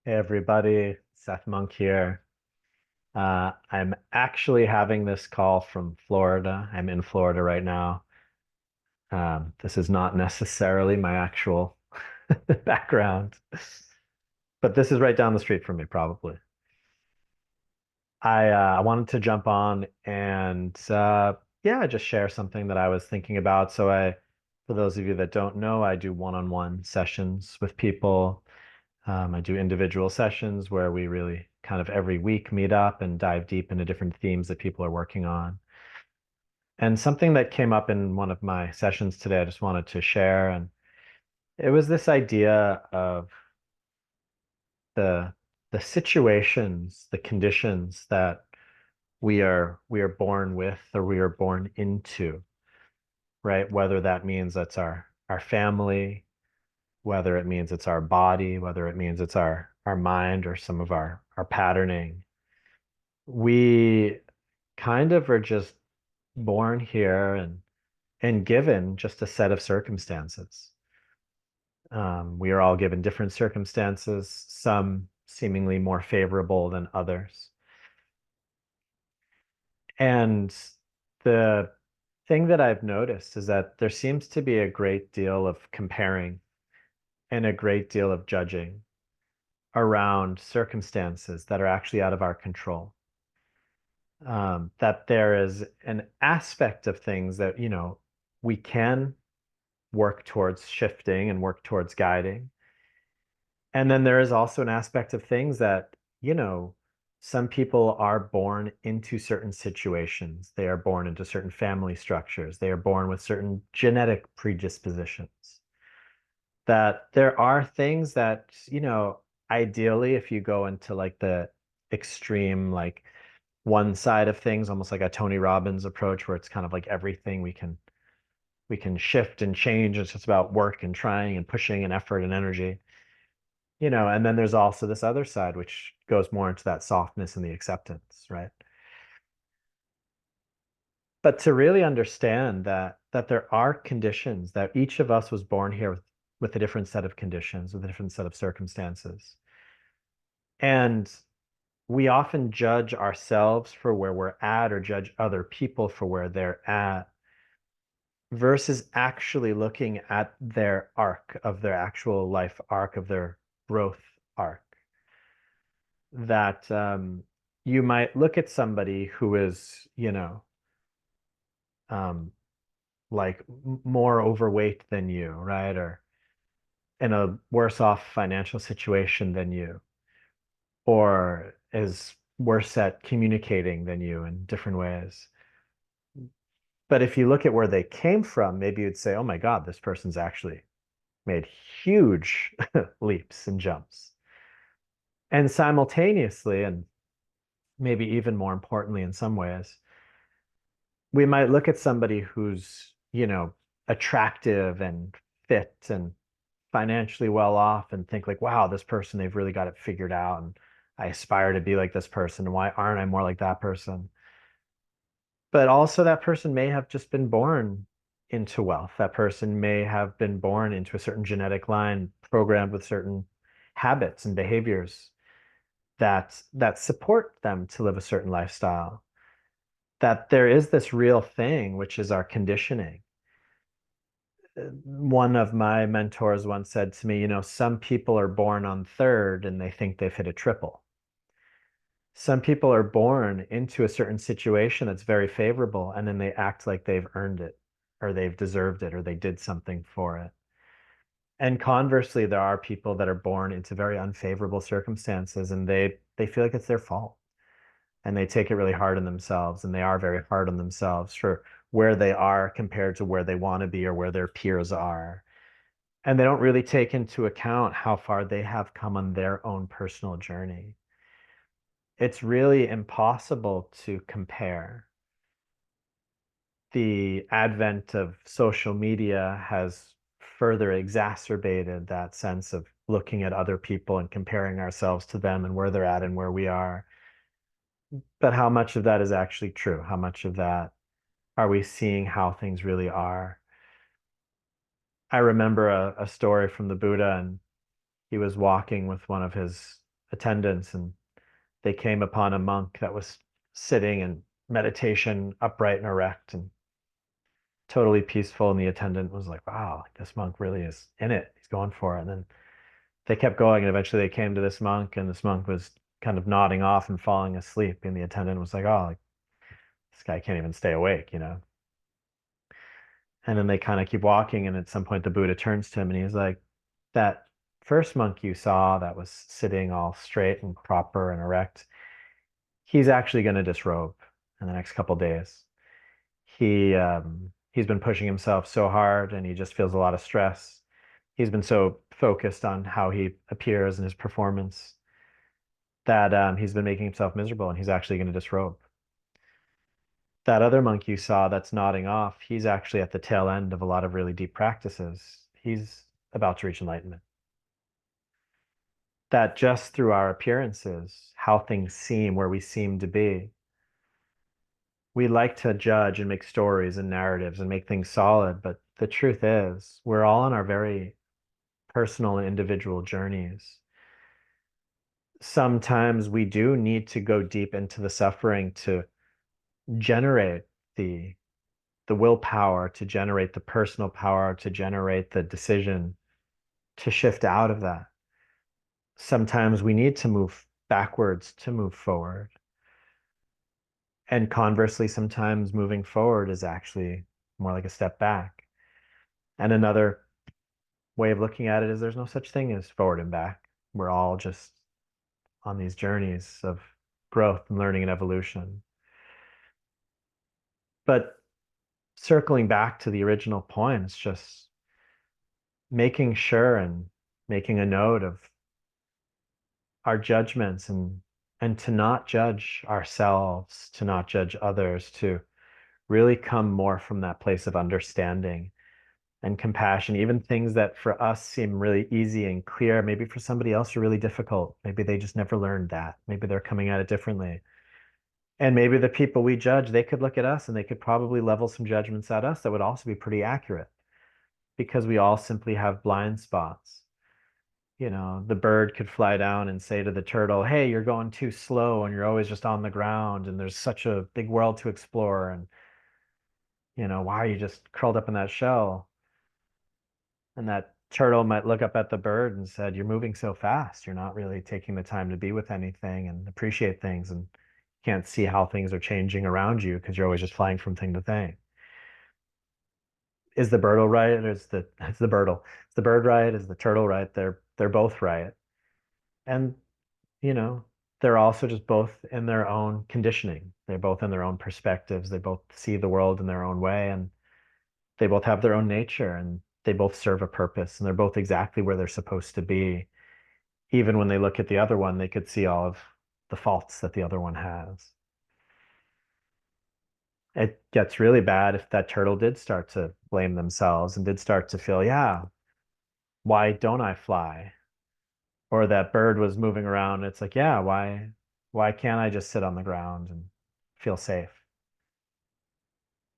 Hey everybody, Seth Monk here. I'm actually having this call from Florida. I'm in Florida right now. This is not necessarily my actual background, but this is right down the street from me, probably. I wanted to jump on and yeah, just share something that I was thinking about. For those of you that don't know, I do one-on-one sessions with people. I do individual sessions where we really kind of every week meet up and dive deep into different themes that people are working on. And something that came up in one of my sessions today, I just wanted to share. And it was this idea of the the situations, the conditions that we are born with or we are born into, right? Whether that means that's our family, whether it means it's our body, whether it means it's our mind or some of our patterning. We kind of are just born here and given just a set of circumstances. We are all given different circumstances, some seemingly more favorable than others. And the thing that I've noticed is that there seems to be a great deal of comparing and a great deal of judging around circumstances that are actually out of our control. That there is an aspect of things that, we can work towards shifting and work towards guiding. And then there is also an aspect of things that, some people are born into certain situations. They are born into certain family structures. They are born with certain genetic predispositions. That there are things that, ideally, if you go into like the extreme, like one side of things, almost like a Tony Robbins approach, where it's kind of like everything we can shift and change. It's just about work and trying and pushing and effort and energy, and then there's also this other side, which goes more into that softness and the acceptance, right? But to really understand that there are conditions that each of us was born here with a different set of conditions, with a different set of circumstances. And we often judge ourselves for where we're at or judge other people for where they're at versus actually looking at their arc of their actual life arc of their growth arc. That you might look at somebody who is, um, like more overweight than you, right? Or in a worse off financial situation than you, or is worse at communicating than you in different ways. But if you look at where they came from, maybe you'd say, oh my God, this person's actually made huge leaps and jumps. And simultaneously, and maybe even more importantly in some ways, we might look at somebody who's, attractive and fit and financially well off and think like, wow, this person, they've really got it figured out. And I aspire to be like this person. Why aren't I more like that person? But also that person may have just been born into wealth. That person may have been born into a certain genetic line, programmed with certain habits and behaviors that support them to live a certain lifestyle. That there is this real thing, which is our conditioning. One of my mentors once said to me, some people are born on third and they think they've hit a triple. Some people are born into a certain situation that's very favorable and then they act like they've earned it or they've deserved it or they did something for it. And conversely, there are people that are born into very unfavorable circumstances and they feel like it's their fault and they take it really hard on themselves and they are very hard on themselves for where they are compared to where they want to be or where their peers are. And they don't really take into account how far they have come on their own personal journey. It's really impossible to compare. The advent of social media has further exacerbated that sense of looking at other people and comparing ourselves to them and where they're at and where we are. But how much of that is actually true? How much of that are we seeing how things really are? I remember a story from the Buddha, and he was walking with one of his attendants, and they came upon a monk that was sitting in meditation, upright and erect, and totally peaceful. And the attendant was like, wow, like, this monk really is in it. He's going for it. And then they kept going, and eventually they came to this monk, and this monk was kind of nodding off and falling asleep. And the attendant was like, oh, like, this guy can't even stay awake. And then they kind of keep walking, and at some point the Buddha turns to him and he's like, that first monk you saw that was sitting all straight and proper and erect, he's actually going to disrobe in the next couple days. He's been pushing himself so hard, and he just feels a lot of stress. He's been so focused on how he appears and his performance that he's been making himself miserable, and he's actually going to disrobe. That other monk you saw that's nodding off, he's actually at the tail end of a lot of really deep practices. He's about to reach enlightenment. That just through our appearances, how things seem, where we seem to be, we like to judge and make stories and narratives and make things solid. But the truth is, we're all on our very personal and individual journeys. Sometimes we do need to go deep into the suffering to generate the the willpower, to generate the personal power, to generate the decision to shift out of that. Sometimes we need to move backwards to move forward. And conversely, sometimes moving forward is actually more like a step back. And another way of looking at it is there's no such thing as forward and back. We're all just on these journeys of growth and learning and evolution. But circling back to the original point, it's just making sure and making a note of our judgments, and to not judge ourselves, to not judge others, to really come more from that place of understanding and compassion. Even things that for us seem really easy and clear, maybe for somebody else are really difficult. Maybe they just never learned that. Maybe they're coming at it differently. And maybe the people we judge, they could look at us and they could probably level some judgments at us that would also be pretty accurate, because we all simply have blind spots. The bird could fly down and say to the turtle, hey, you're going too slow and you're always just on the ground and there's such a big world to explore. And, why are you just curled up in that shell? And that turtle might look up at the bird and said, you're moving so fast. You're not really taking the time to be with anything and appreciate things, and can't see how things are changing around you because you're always just flying from thing to thing. Is the birdle right? Or is the birdle? Is the bird right? Is the turtle right? They're both right. And you know, they're also just both in their own conditioning. They're both in their own perspectives. They both see the world in their own way, and they both have their own nature, and they both serve a purpose, and they're both exactly where they're supposed to be. Even when they look at the other one, they could see all of the faults that the other one has. It gets really bad if that turtle did start to blame themselves and did start to feel, yeah, why don't I fly? Or that bird was moving around. It's like, yeah, why can't I just sit on the ground and feel safe?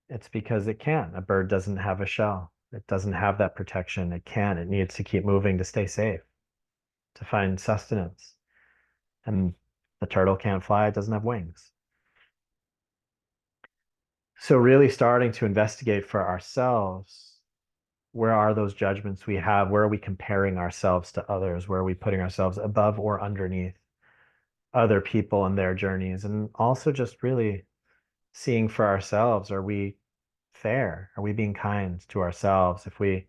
It's because it can. A bird doesn't have a shell. It doesn't have that protection. It can. It needs to keep moving to stay safe, to find sustenance. And the turtle can't fly. It doesn't have wings. So really starting to investigate for ourselves, where are those judgments we have? Where are we comparing ourselves to others? Where are we putting ourselves above or underneath other people and their journeys? And also just really seeing for ourselves, are we fair? Are we being kind to ourselves? If we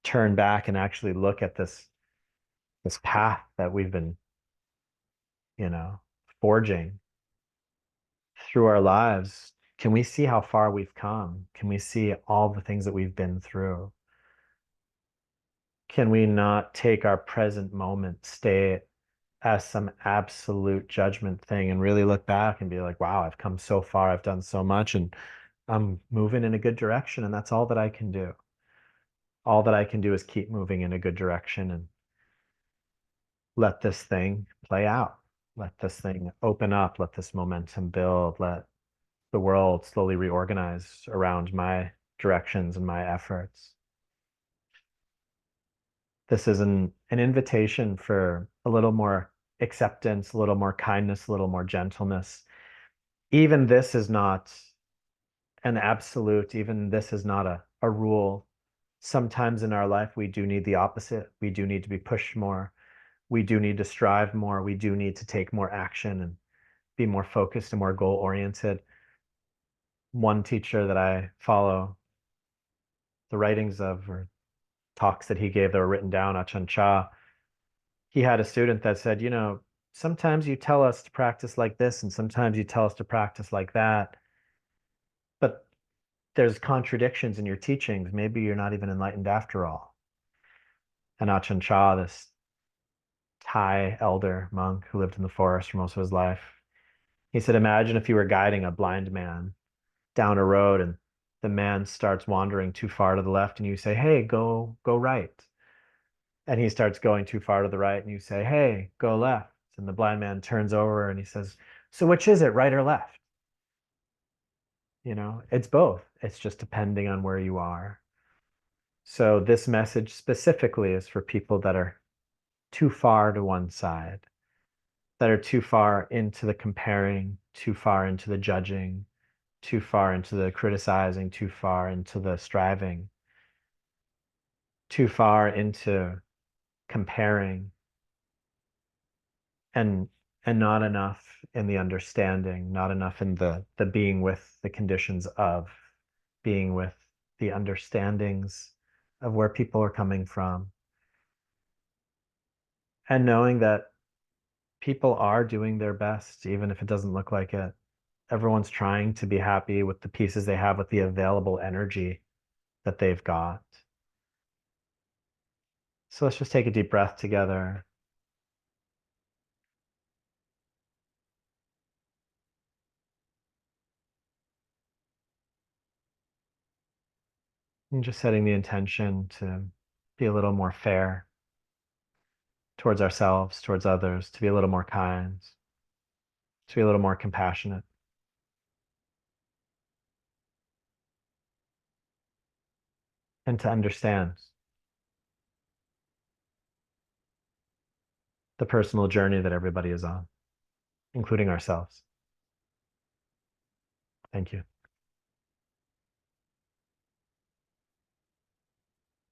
turn back and actually look at this path that we've been, you know, forging through our lives, can we see how far we've come? Can we see all the things that we've been through? Can we not take our present moment, stay as some absolute judgment thing, and really look back and be like, wow, I've come so far, I've done so much, and I'm moving in a good direction, and that's all that I can do. All that I can do is keep moving in a good direction and let this thing play out. Let this thing open up. Let this momentum build. Let the world slowly reorganize around my directions and my efforts. This is an invitation for a little more acceptance, a little more kindness, a little more gentleness. Even this is not an absolute, even this is not a rule. Sometimes in our life, we do need the opposite. We do need to be pushed more. We do need to strive more. We do need to take more action and be more focused and more goal oriented. One teacher that I follow, the writings of or talks that he gave that were written down, Achan Cha, he had a student that said, sometimes you tell us to practice like this, and sometimes you tell us to practice like that, but there's contradictions in your teachings. Maybe you're not even enlightened after all. And Achan Cha, this Thai elder monk who lived in the forest for most of his life, he said, imagine if you were guiding a blind man down a road and the man starts wandering too far to the left and you say, hey, go right. And he starts going too far to the right and you say, hey, go left. And the blind man turns over and he says, so which is it, right or left? It's both. It's just depending on where you are. So this message specifically is for people that are too far to one side, that are too far into the comparing, too far into the judging, too far into the criticizing, too far into the striving, too far into comparing, and not enough in the understanding, not enough in the being with the conditions of being with the understandings of where people are coming from, and knowing that people are doing their best, even if it doesn't look like it. Everyone's trying to be happy with the pieces they have, with the available energy that they've got. So let's just take a deep breath together. And just setting the intention to be a little more fair towards ourselves, towards others, to be a little more kind, to be a little more compassionate, and to understand the personal journey that everybody is on, including ourselves. Thank you.